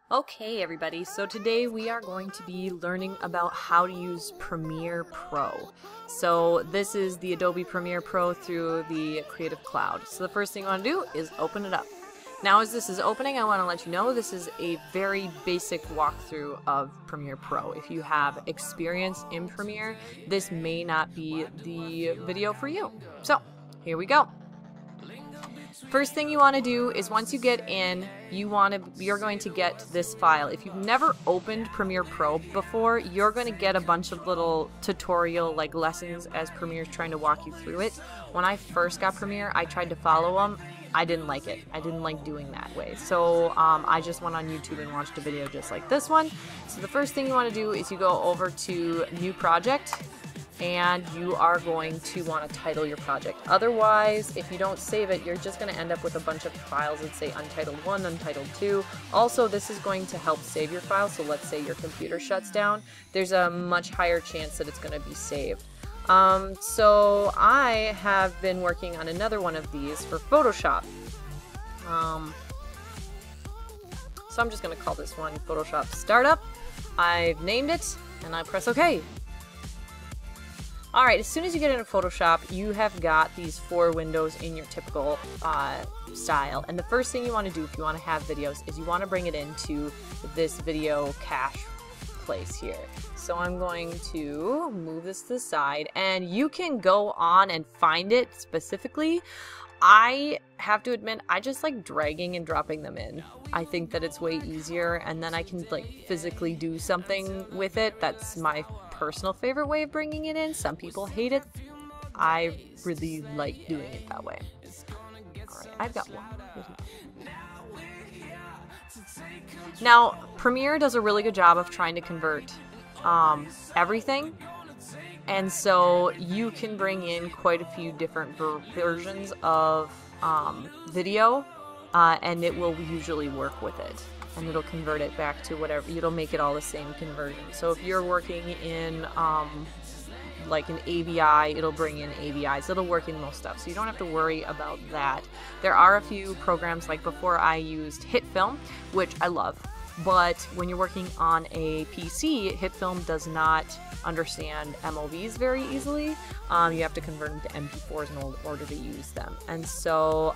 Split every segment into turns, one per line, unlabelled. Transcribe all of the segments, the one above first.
Okay everybody, so today we are going to be learning about how to use Premiere Pro. So this is the Adobe Premiere Pro through the Creative Cloud. So the first thing you want to do is open it up. Now as this is opening, I want to let you know this is a very basic walkthrough of Premiere Pro. If you have experience in Premiere, this may not be the video for you. So here we go. First thing you want to do is once you get in, you're going to get this file. If you've never opened Premiere Pro before, you're going to get a bunch of little tutorial like lessons as Premiere's trying to walk you through it. When I first got Premiere, I tried to follow them. I didn't like it. I didn't like doing that way. So I just went on YouTube and watched a video just like this one. So the first thing you want to do is you go over to New Project, and you are going to want to title your project. Otherwise, if you don't save it, you're just going to end up with a bunch of files that say Untitled 1, Untitled 2. Also, this is going to help save your file, so let's say your computer shuts down, there's a much higher chance that it's going to be saved. So I have been working on another one of these for Photoshop. So I'm just going to call this one Photoshop Startup. I've named it, and I press OK. Alright, as soon as you get into Photoshop, you have got these 4 windows in your typical style. And the first thing you want to do if you want to have videos is you want to bring it into this video cache place here. So I'm going to move this to the side, and you can go on and find it specifically. I have to admit, I just like dragging and dropping them in. I think that it's way easier, and then I can like physically do something with it. That's my personal favorite way of bringing it in. Some people hate it. I really like doing it that way. Alright, I've got one. Now, Premiere does a really good job of trying to convert everything. And so you can bring in quite a few different versions of video, and it will usually work with it. And it'll convert it back to whatever, it'll make it all the same conversion. So if you're working in like an AVI, it'll bring in AVIs. It'll work in most stuff, so you don't have to worry about that. There are a few programs, like before I used HitFilm, which I love. But when you're working on a PC, HitFilm does not understand MOVs very easily. You have to convert them to MP4s in order to use them. And so,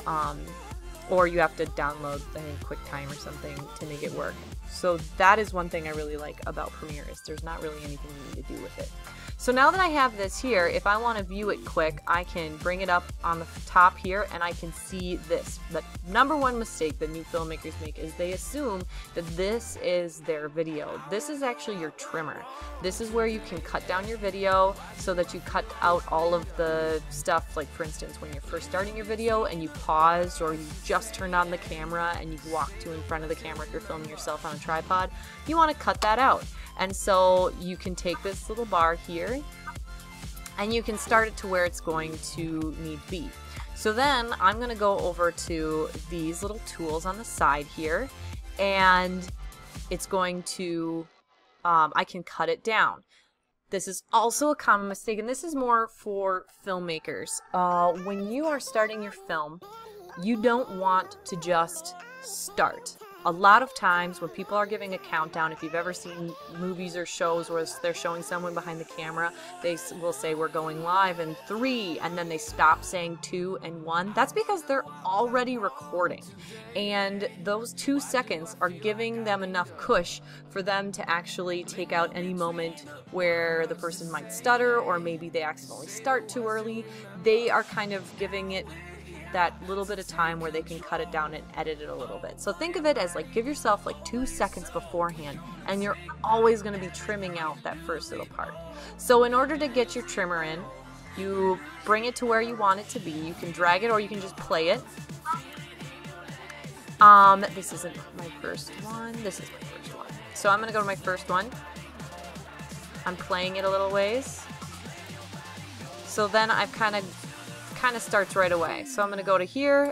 or you have to download, I think, QuickTime or something to make it work. So that is one thing I really like about Premiere, is there's not really anything you need to do with it. So now that I have this here, if I want to view it quick, I can bring it up on the top here and I can see this. The number one mistake that new filmmakers make is they assume that this is their video. This is actually your trimmer. This is where you can cut down your video so that you cut out all of the stuff, like for instance when you're first starting your video and you paused, or you just turned on the camera and you've walked to in front of the camera if you're filming yourself on a tripod. You want to cut that out. And so you can take this little bar here and you can start it to where it's going to need to be. So then I'm going to go over to these little tools on the side here, and it's going to, I can cut it down. This is also a common mistake, and this is more for filmmakers. When you are starting your film, you don't want to just start. A lot of times when people are giving a countdown, if you've ever seen movies or shows where they're showing someone behind the camera, they will say we're going live in 3, and then they stop saying 2 and 1. That's because they're already recording, and those 2 seconds are giving them enough cush for them to actually take out any moment where the person might stutter, or maybe they accidentally start too early. They are kind of giving it that little bit of time where they can cut it down and edit it a little bit. So think of it as like, give yourself like 2 seconds beforehand, and you're always going to be trimming out that first little part. So in order to get your trimmer in, you bring it to where you want it to be. You can drag it or you can just play it. This isn't my first one. This is my first one. So I'm going to go to my first one. I'm playing it a little ways. So then I've kind of starts right away. So I'm going to go to here,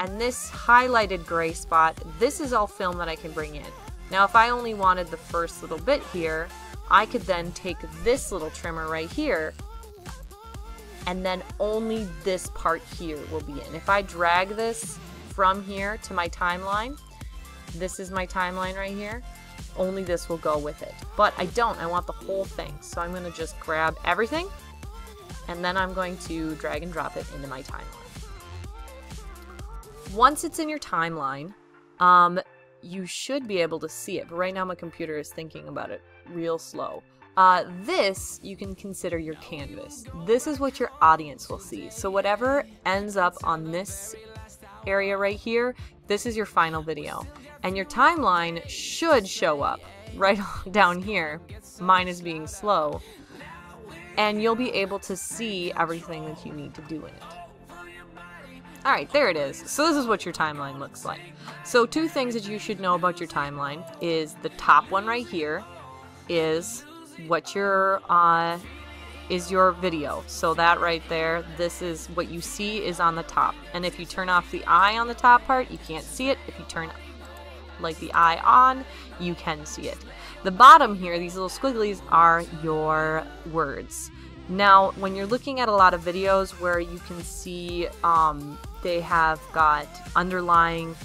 and this highlighted gray spot, this is all film that I can bring in. Now if I only wanted the first little bit here, I could then take this little trimmer right here, and then only this part here will be in. If I drag this from here to my timeline, this is my timeline right here. Only this will go with it. But I don't. I want the whole thing. So I'm going to just grab everything, and then I'm going to drag and drop it into my timeline. Once it's in your timeline, you should be able to see it. But right now my computer is thinking about it real slow. This you can consider your canvas. This is what your audience will see. So whatever ends up on this area right here, this is your final video. And your timeline should show up right down here. Mine is being slow. And you'll be able to see everything that you need to do in it. Alright, there it is. So this is what your timeline looks like. So 2 things that you should know about your timeline is the top one right here is what your video. So that right there, this is what you see is on the top. And if you turn off the eye on the top part, you can't see it. If you turn like the eye on, you can see it. The bottom here, these little squigglies, are your words. Now, when you're looking at a lot of videos where you can see they have got underlying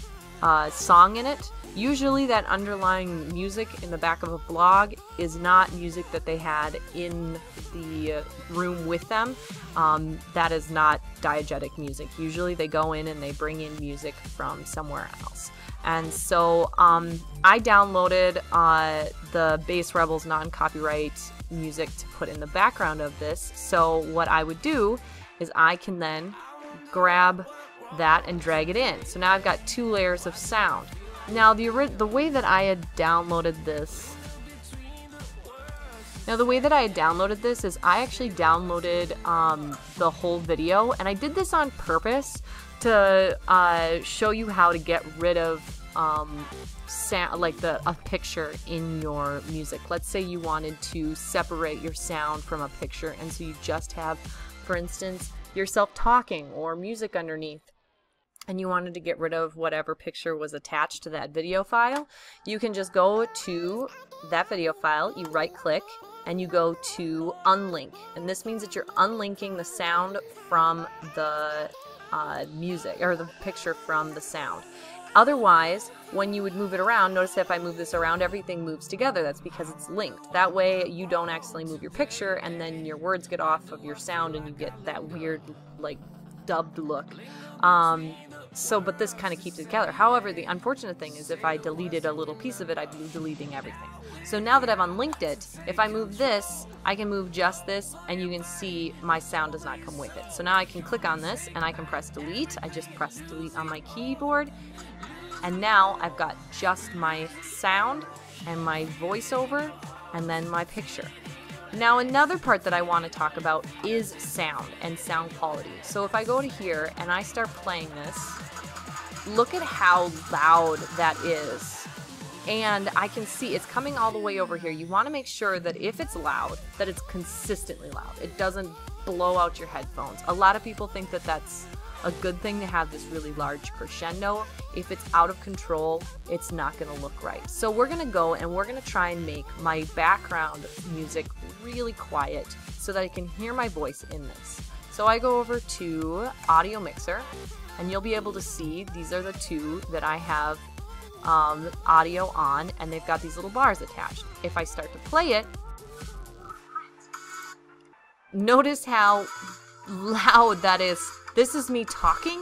song in it, usually that underlying music in the back of a blog is not music that they had in the room with them. That is not diegetic music. Usually they go in and they bring in music from somewhere else. And so I downloaded the Bass Rebels non-copyright music to put in the background of this. So what I would do is I can then grab that and drag it in. So now I've got 2 layers of sound. Now the way that I had downloaded this, is I actually downloaded the whole video, and I did this on purpose to show you how to get rid of sound, like a picture in your music. Let's say you wanted to separate your sound from a picture, and so you just have, for instance, yourself talking or music underneath, and you wanted to get rid of whatever picture was attached to that video file. You can just go to that video file, you right click, and you go to unlink, and this means that you're unlinking the sound from the music, or the picture from the sound. Otherwise, when you would move it around, notice that if I move this around, everything moves together. That's because it's linked. That way you don't accidentally move your picture and then your words get off of your sound and you get that weird, like, dubbed look. But this kind of keeps it together. However, the unfortunate thing is if I deleted a little piece of it, I'd be deleting everything. So now that I've unlinked it, if I move this, I can move just this, and you can see my sound does not come with it. So now I can click on this, and I can press delete. I just press delete on my keyboard, and now I've got just my sound and my voiceover, and then my picture. Now another part that I want to talk about is sound and sound quality. So if I go to here and I start playing this, look at how loud that is. And I can see it's coming all the way over here. You want to make sure that if it's loud, that it's consistently loud. It doesn't blow out your headphones. A lot of people think that that's a good thing to have this really large crescendo. If it's out of control, it's not going to look right. So we're going to go and we're going to try and make my background music really quiet so that I can hear my voice in this. So I go over to Audio Mixer, and you'll be able to see these are the 2 that I have audio on, and they've got these little bars attached. If I start to play it, notice how loud that is. This is me talking.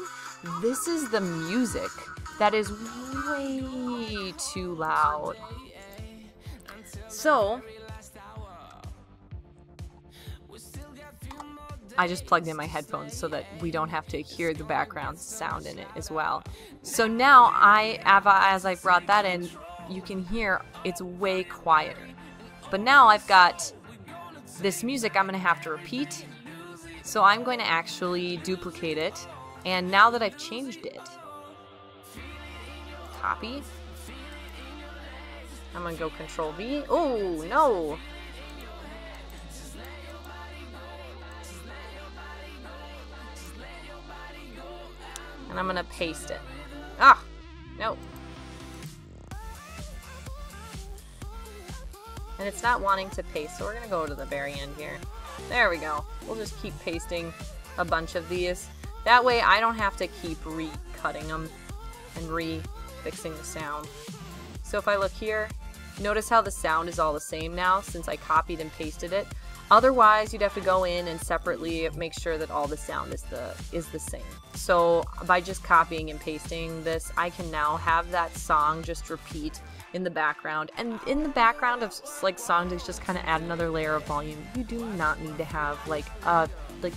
This is the music. That is way too loud. So I just plugged in my headphones so that we don't have to hear the background sound in it as well. So now as I brought that in, you can hear it's way quieter. But now I've got this music I'm going to have to repeat. So I'm going to actually duplicate it. And now that I've changed it, copy. I'm going to go Control V. Oh, no. And I'm going to paste it. Ah, no. And it's not wanting to paste, so we're going to go to the very end here. There we go. We'll just keep pasting a bunch of these. That way I don't have to keep re-cutting them and re-fixing the sound. So if I look here, notice how the sound is all the same now since I copied and pasted it. Otherwise, you'd have to go in and separately make sure that all the sound is the same. So by just copying and pasting this, I can now have that song just repeat in the background. And in the background of like songs, it's just kind of add another layer of volume. You do not need to have like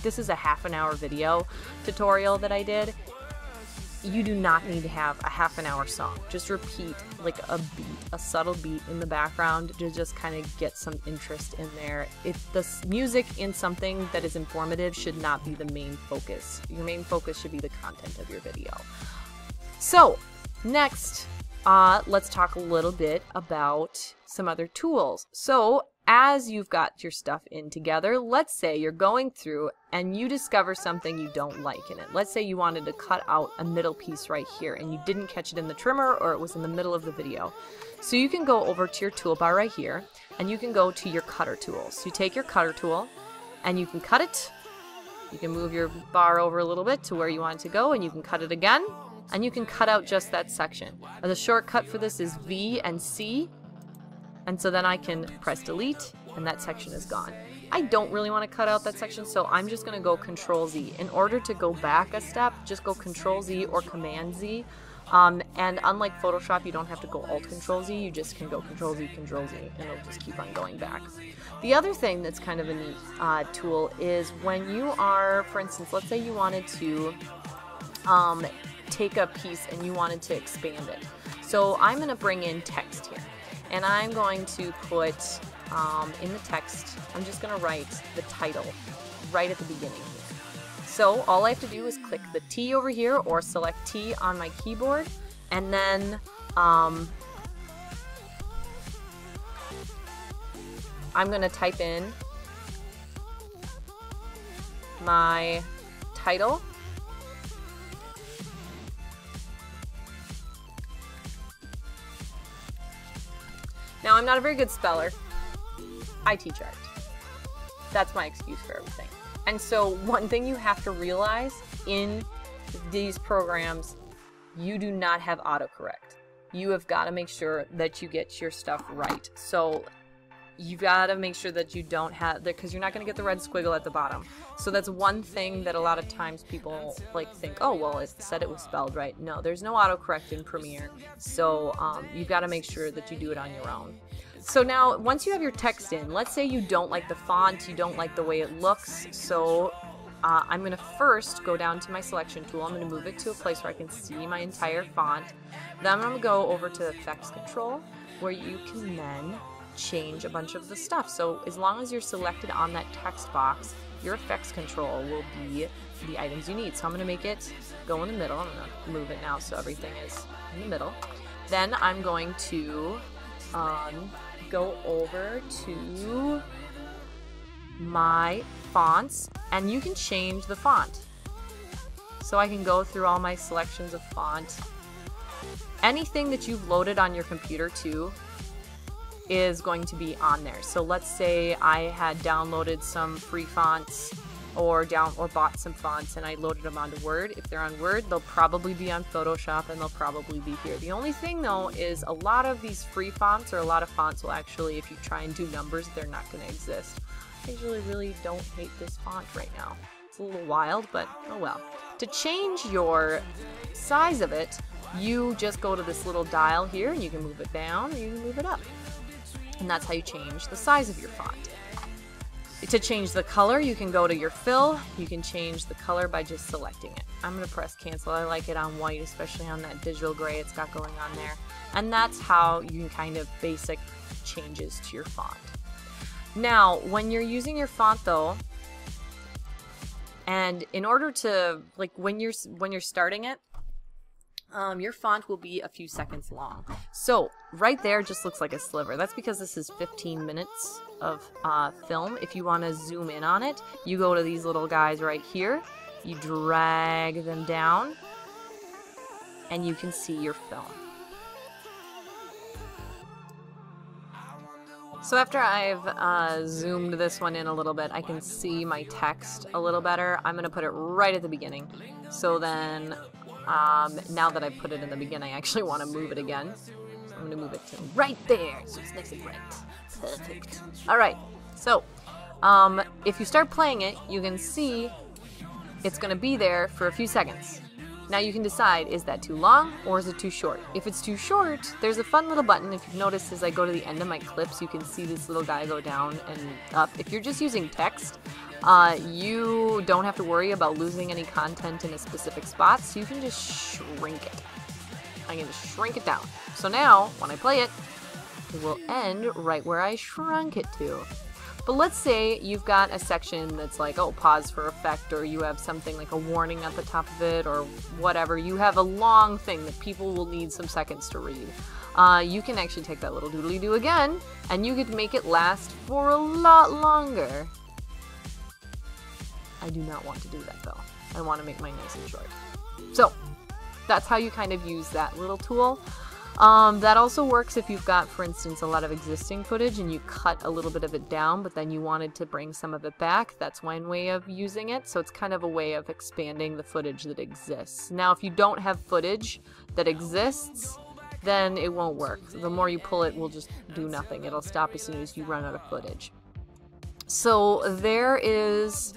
this is a half-an-hour video tutorial that I did. You do not need to have a half-an-hour song. Just repeat like a beat, a subtle beat in the background to just kind of get some interest in there. If the music in something that is informative should not be the main focus. Your main focus should be the content of your video. So next, let's talk a little bit about some other tools. So as you've got your stuff in together, let's say you're going through and you discover something you don't like in it. Let's say you wanted to cut out a middle piece right here and you didn't catch it in the trimmer, or it was in the middle of the video. So you can go over to your toolbar right here and you can go to your cutter tool. So you take your cutter tool and you can cut it. You can move your bar over a little bit to where you want it to go, and you can cut it again, and you can cut out just that section. The shortcut for this is V and C. And so then I can press delete and that section is gone. I don't really want to cut out that section, so I'm just going to go Control Z. In order to go back a step, just go Control Z or Command Z. And unlike Photoshop, you don't have to go Alt Control Z, you just can go Control Z, Control Z, and it'll just keep on going back. The other thing that's kind of a neat tool is when you are, for instance, let's say you wanted to take a piece and you wanted to expand it. So I'm going to bring in text here. And I'm going to put in the text, I'm just going to write the title right at the beginning. So all I have to do is click the T over here or select T on my keyboard, and then I'm going to type in my title. Now, I'm not a very good speller. I teach art. That's my excuse for everything. And so one thing you have to realize in these programs, you do not have autocorrect. You have got to make sure that you get your stuff right. So you've got to make sure that you don't have, because you're not going to get the red squiggle at the bottom. So that's one thing that a lot of times people like think, oh, well, it said it was spelled right. No, there's no autocorrect in Premiere. So you've got to make sure that you do it on your own. So now, once you have your text in, let's say you don't like the font, you don't like the way it looks. So I'm going to first go down to my selection tool. I'm going to move it to a place where I can see my entire font. Then I'm going to go over to effects control, where you can then change a bunch of the stuff. So as long as you're selected on that text box, your effects control will be the items you need. So I'm going to make it go in the middle. I'm going to move it now so everything is in the middle. Then I'm going to go over to my fonts, and you can change the font. So I can go through all my selections of font. Anything that you've loaded on your computer too is going to be on there. So let's say I had downloaded some free fonts or bought some fonts and I loaded them onto Word. If they're on Word, they'll probably be on Photoshop and they'll probably be here. The only thing though is a lot of these free fonts, or a lot of fonts, will actually, if you try and do numbers, they're not going to exist. I usually really don't hate this font right now. It's a little wild, but oh well. To change your size of it, you just go to this little dial here and you can move it down or you can move it up. And that's how you change the size of your font. To change the color, you can go to your fill. You can change the color by just selecting it. I'm going to press cancel. I like it on white, especially on that digital gray it's got going on there. And that's how you can kind of basic changes to your font. Now, when you're using your font though, and in order to, like when you're starting it, your font will be a few seconds long. So right there just looks like a sliver. That's because this is 15 minutes of film. If you want to zoom in on it, you go to these little guys right here, you drag them down, and you can see your film. So after I've zoomed this one in a little bit, I can see my text a little better. I'm going to put it right at the beginning. So then now that I put it in the beginning, I actually want to move it again. So I'm going to move it to right there, so it's nice and bright. Perfect. Alright, so, if you start playing it, you can see it's going to be there for a few seconds. Now you can decide, is that too long or is it too short? If it's too short, there's a fun little button. If you've noticed, as I go to the end of my clips, you can see this little guy go down and up. If you're just using text, you don't have to worry about losing any content in a specific spot, so you can just shrink it. I can just shrink it down. So now, when I play it, it will end right where I shrunk it to. But let's say you've got a section that's like, oh, pause for effect, or you have something like a warning at the top of it, or whatever. You have a long thing that people will need some seconds to read. You can actually take that little doodly-doo again, and you could make it last for a lot longer. I do not want to do that, though. I want to make mine nice and short. So, that's how you kind of use that little tool. That also works if you've got, for instance, a lot of existing footage and you cut a little bit of it down, but then you wanted to bring some of it back. That's one way of using it. So it's kind of a way of expanding the footage that exists. Now, if you don't have footage that exists, then it won't work. The more you pull it will just do nothing. It'll stop as soon as you run out of footage. So there is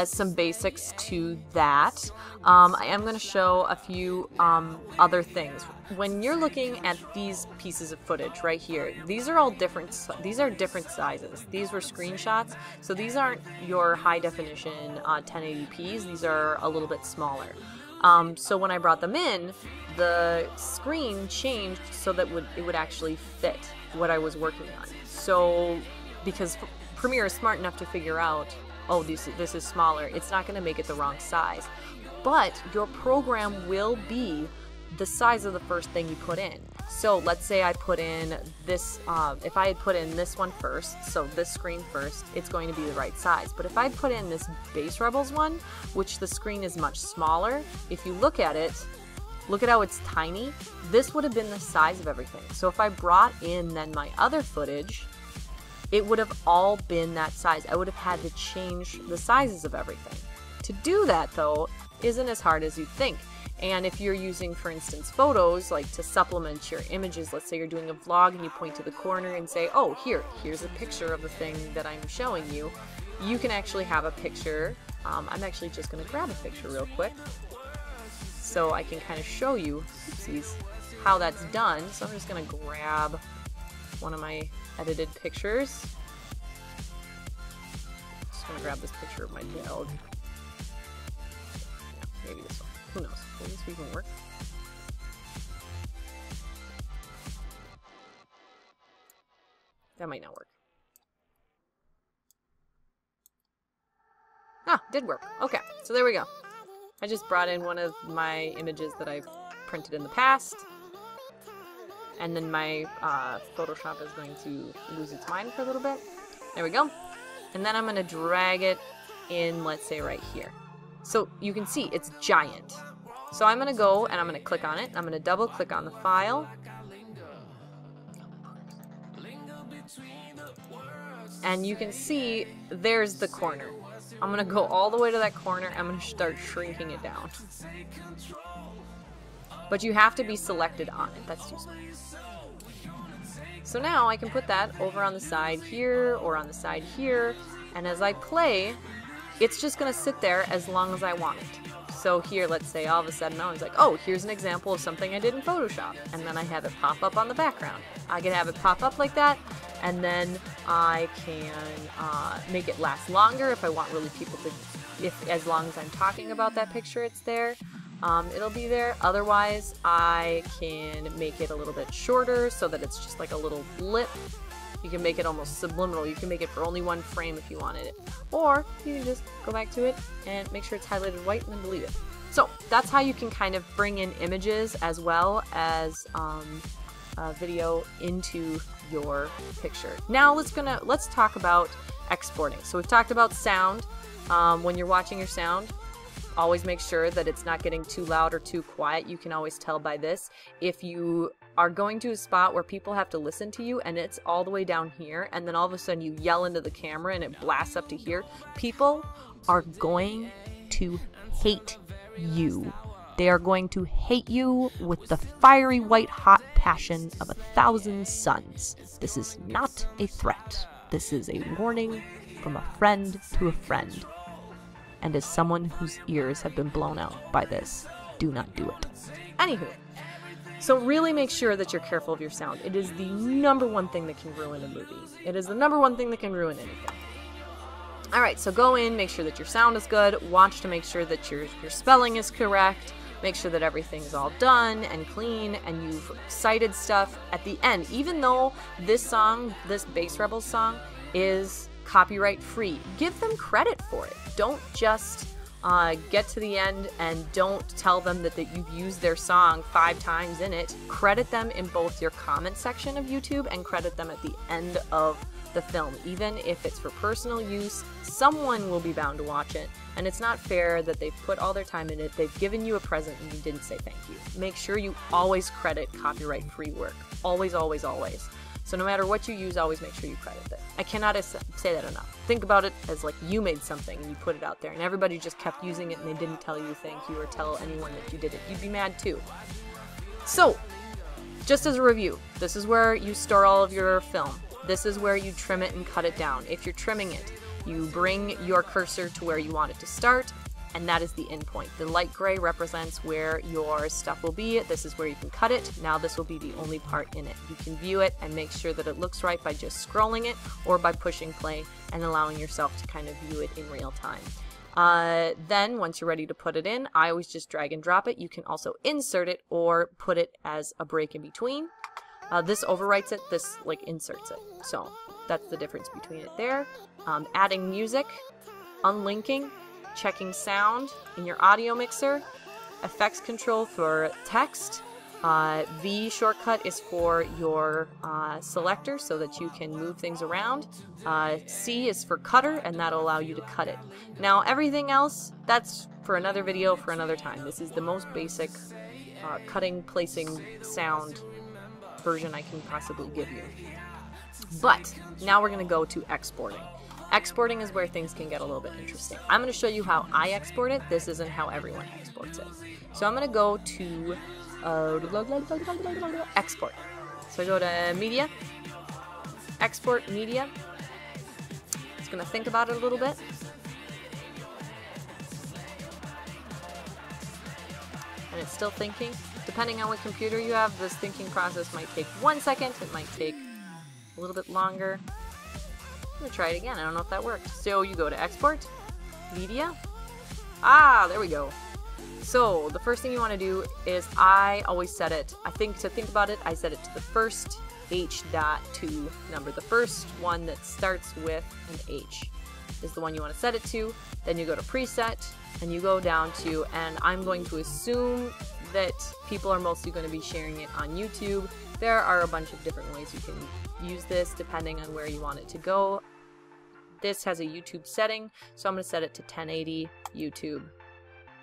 some basics to that. I am going to show a few other things. When you're looking at these pieces of footage right here, these are all different. These are different sizes. These were screenshots, so these aren't your high definition 1080p's. These are a little bit smaller. So when I brought them in, the screen changed so that it would actually fit what I was working on. So because Premiere is smart enough to figure out, oh, this is smaller, it's not going to make it the wrong size. But your program will be the size of the first thing you put in. So let's say I put in this, if I had put in this one first, so this screen first, it's going to be the right size. But if I put in this Base Rebels one, which the screen is much smaller, if you look at it, look at how it's tiny, this would have been the size of everything. So if I brought in then my other footage, it would have all been that size. I would have had to change the sizes of everything. To do that, though, isn't as hard as you'd think. And if you're using, for instance, photos, like to supplement your images, let's say you're doing a vlog and you point to the corner and say, oh, here's a picture of the thing that I'm showing you. You can actually have a picture. I'm actually just going to grab a picture real quick so I can kind of show you, oopsies, how that's done. So I'm just going to grab one of my edited pictures. Just going to grab this picture of my dog. Maybe this one. Who knows? Will this even work? That might not work. Ah, did work. Okay, so there we go. I just brought in one of my images that I've printed in the past. And then my Photoshop is going to lose its mind for a little bit. There we go. And then I'm going to drag it in, let's say, right here. So you can see it's giant. So I'm going to go and I'm going to click on it. I'm going to double click on the file. And you can see there's the corner. I'm going to go all the way to that corner. I'm going to start shrinking it down. But you have to be selected on it. That's too small. So now I can put that over on the side here or on the side here. And as I play, it's just going to sit there as long as I want it. So here, let's say all of a sudden I was like, oh, here's an example of something I did in Photoshop. And then I have it pop up on the background. I can have it pop up like that. And then I can make it last longer if I want really people to, as long as I'm talking about that picture, it's there. It'll be there. Otherwise, I can make it a little bit shorter so that it's just like a little blip. You can make it almost subliminal. You can make it for only one frame if you wanted it. Or you can just go back to it and make sure it's highlighted white and then delete it. So that's how you can kind of bring in images as well as video into your picture. Now let's talk about exporting. So we've talked about sound. When you're watching your sound, always make sure that it's not getting too loud or too quiet. You can always tell by this. If you are going to a spot where people have to listen to you and it's all the way down here and then all of a sudden you yell into the camera and it blasts up to here, people are going to hate you. They are going to hate you with the fiery white hot passion of 1,000 suns. This is not a threat. This is a warning from a friend to a friend. And as someone whose ears have been blown out by this, do not do it. Anywho, so really make sure that you're careful of your sound. It is the #1 thing that can ruin a movie. It is the #1 thing that can ruin anything. Alright, so go in, make sure that your sound is good, watch to make sure that your spelling is correct, make sure that everything's all done and clean, and you've cited stuff at the end. Even though this song, this Bass Rebels song, is copyright free, give them credit for it. Don't just get to the end and don't tell them that you've used their song 5 times in it. Credit them in both your comment section of YouTube and credit them at the end of the film. Even if it's for personal use, someone will be bound to watch it, and it's not fair that they've put all their time in it, they've given you a present, and you didn't say thank you. Make sure you always credit copyright-free work. Always, always, always. So no matter what you use, always make sure you credit it. I cannot say that enough. Think about it as like you made something and you put it out there, and everybody just kept using it and they didn't tell you thank you or tell anyone that you did it. You'd be mad too. So, just as a review, this is where you store all of your film. This is where you trim it and cut it down. If you're trimming it, you bring your cursor to where you want it to start, and that is the end point. The light gray represents where your stuff will be. This is where you can cut it. Now this will be the only part in it. You can view it and make sure that it looks right by just scrolling it or by pushing play and allowing yourself to kind of view it in real time. Then once you're ready to put it in, I always just drag and drop it. You can also insert it or put it as a break in between. This overwrites it, this like inserts it. So that's the difference between it there. Adding music, unlinking, checking sound in your audio mixer, effects control for text. V shortcut is for your selector so that you can move things around. C is for cutter, and that'll allow you to cut it. Now everything else, that's for another video for another time. This is the most basic cutting, placing, sound version I can possibly give you. But now we're going to go to exporting. Exporting is where things can get a little bit interesting. I'm going to show you how I export it. This isn't how everyone exports it. So I'm going to go to export. So I go to media, export media. It's going to think about it a little bit. And it's still thinking. Depending on what computer you have, this thinking process might take 1 second. It might take a little bit longer. I'm going to try it again. I don't know if that worked. So you go to export, media. Ah, there we go. So the first thing you want to do is I always set it, I think to think about it, I set it to the first H.2 number. The first one that starts with an H is the one you want to set it to. Then you go to preset and you go down to, and I'm going to assume that people are mostly going to be sharing it on YouTube. There are a bunch of different ways you can use this depending on where you want it to go. This has a YouTube setting, so I'm going to set it to 1080 YouTube.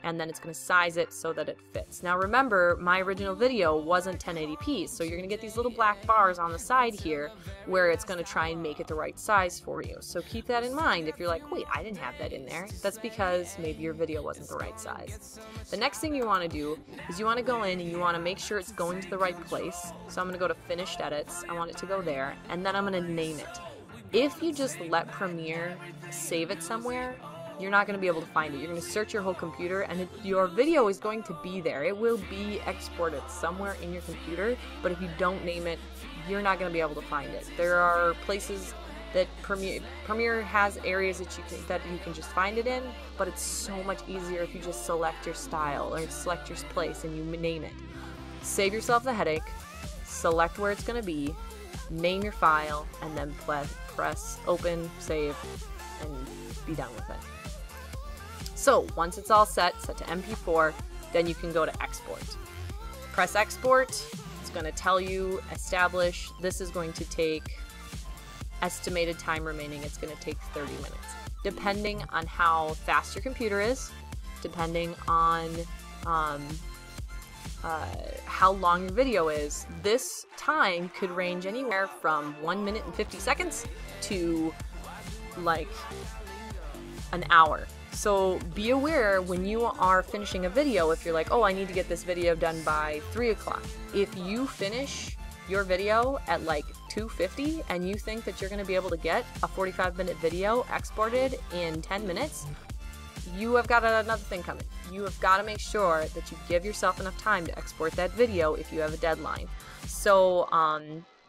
And then it's going to size it so that it fits. Now remember, my original video wasn't 1080p, so you're going to get these little black bars on the side here where it's going to try and make it the right size for you. So keep that in mind. If you're like, wait, I didn't have that in there, that's because maybe your video wasn't the right size. The next thing you want to do is you want to go in and you want to make sure it's going to the right place. So I'm going to go to Finished Edits. I want it to go there, and then I'm going to name it. If you just let Premiere save it somewhere, you're not going to be able to find it. You're going to search your whole computer and your video is going to be there. It will be exported somewhere in your computer, but if you don't name it, you're not going to be able to find it. There are places that Premiere has areas that you can just find it in, but it's so much easier if you just select your style or select your place and you name it. Save yourself the headache, select where it's going to be, name your file, and then press open, save, and be done with it. So once it's all set to MP4, then you can go to export. Press export. It's going to tell you establish. This is going to take estimated time remaining. It's going to take 30 minutes. Depending on how fast your computer is, depending on how long your video is, this time could range anywhere from 1 minute and 50 seconds to like an hour. So be aware when you are finishing a video, if you're like, oh, I need to get this video done by 3 o'clock. If you finish your video at like 2:50 and you think that you're going to be able to get a 45-minute video exported in 10 minutes, you have got another thing coming. You have got to make sure that you give yourself enough time to export that video if you have a deadline. So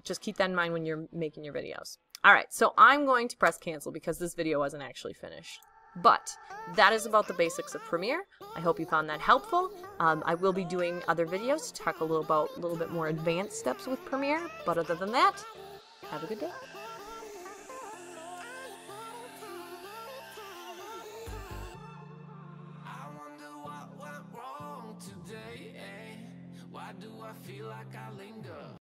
just keep that in mind when you're making your videos. Alright, so I'm going to press cancel because this video wasn't actually finished. But that is about the basics of Premiere. I hope you found that helpful. I will be doing other videos to talk a little bit more advanced steps with Premiere. But other than that, have a good day.
Why do I feel like I linger?